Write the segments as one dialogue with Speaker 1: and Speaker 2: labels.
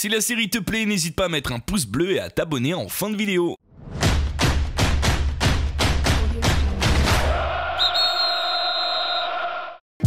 Speaker 1: Si la série te plaît, n'hésite pas à mettre un pouce bleu et à t'abonner en fin de vidéo.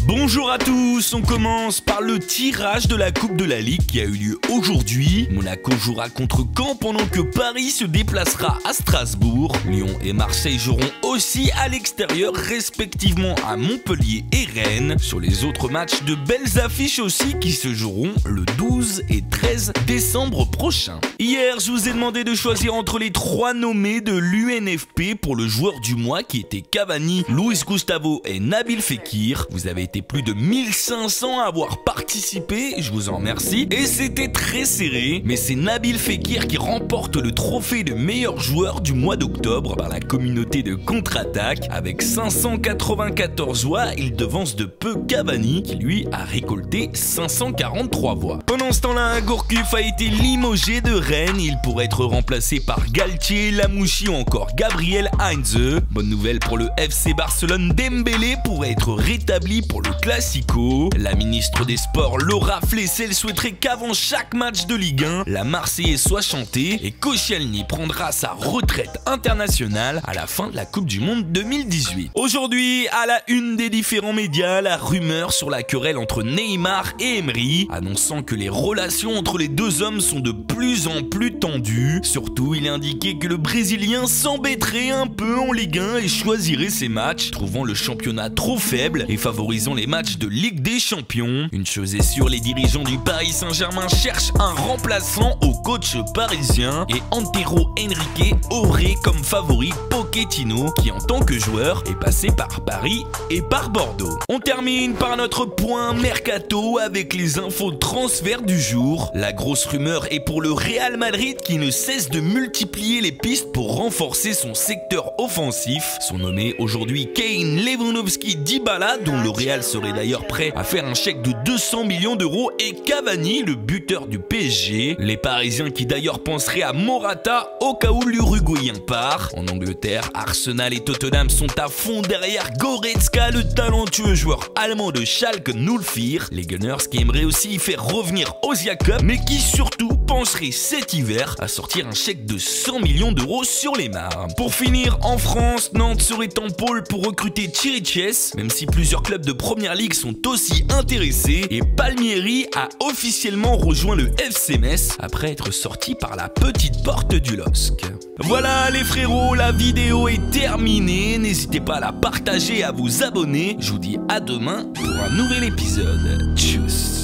Speaker 1: Bonjour à tous, on commence par le tirage de la Coupe de la Ligue qui a eu lieu aujourd'hui. Monaco jouera contre Caen pendant que Paris se déplacera à Strasbourg. Lyon et Marseille joueront aussi à l'extérieur, respectivement à Montpellier et Rennes. Sur les autres matchs, de belles affiches aussi qui se joueront le 12 et 13 décembre prochain. Hier, je vous ai demandé de choisir entre les 3 nommés de l'UNFP pour le joueur du mois qui était Cavani, Luis Gustavo et Nabil Fekir. Vous avez été plus de 1500 à avoir participé, je vous en remercie. Et c'était très serré, mais c'est Nabil Fekir qui remporte le trophée de meilleur joueur du mois d'octobre par la communauté de contre-attaque. Avec 594 voix, il devance de peu Cavani qui lui a récolté 543 voix. Pendant ce temps-là, Gourcuff a été limogé de Rennes. Il pourrait être remplacé par Galtier, Lamouchi ou encore Gabriel Heinze. Bonne nouvelle pour le FC Barcelone, Dembélé pourrait être rétabli pour le Classico. La ministre des Sports Laura Flessel souhaiterait qu'avant chaque match de Ligue 1, la Marseillaise soit chantée et Koscielny prendra sa retraite internationale à la fin de la Coupe du Monde 2018. Aujourd'hui, à la une des différents médias, la rumeur sur la querelle entre Neymar et Emery, annonçant que les relations entre les deux hommes sont de plus en plus tendues. Surtout, il est indiqué que le Brésilien s'embêterait un peu en Ligue 1 et choisirait ses matchs, trouvant le championnat trop faible et favorisant les matchs de Ligue des Champions. Une chose est sûre, les dirigeants du Paris Saint-Germain cherchent un remplaçant au coach parisien et Antero Henrique aurait comme favori Pochettino qui en tant que joueur est passé par Paris et par Bordeaux. On termine par notre point mercato avec les infos de transfert du jour. La grosse rumeur est pour le Real Madrid qui ne cesse de multiplier les pistes pour renforcer son secteur offensif. Sont nommés aujourd'hui Kane, Lewandowski, Dybala dont le Real serait d'ailleurs prêt à faire un chèque de 200 millions d'euros et Cavani, le buteur du PSG. Les Parisiens qui d'ailleurs penseraient à Morata au cas où l'Uruguayen part. En Angleterre, Arsenal et Tottenham sont à fond derrière Goretzka, le talentueux joueur allemand de Schalke 04. Les Gunners qui aimeraient aussi faire revenir Osiaka, mais qui surtout penseraient cet hiver à sortir un chèque de 100 millions d'euros sur les mares. Pour finir, en France, Nantes serait en pôle pour recruter Chiriches, même si plusieurs clubs de première ligue sont aussi intéressés, et Palmieri a officiellement rejoint le FC Metz après être sorti par la petite porte du LOSC. Voilà les frérots, la vidéo est terminée, n'hésitez pas à la partager et à vous abonner. Je vous dis à demain pour un nouvel épisode. Tchuss.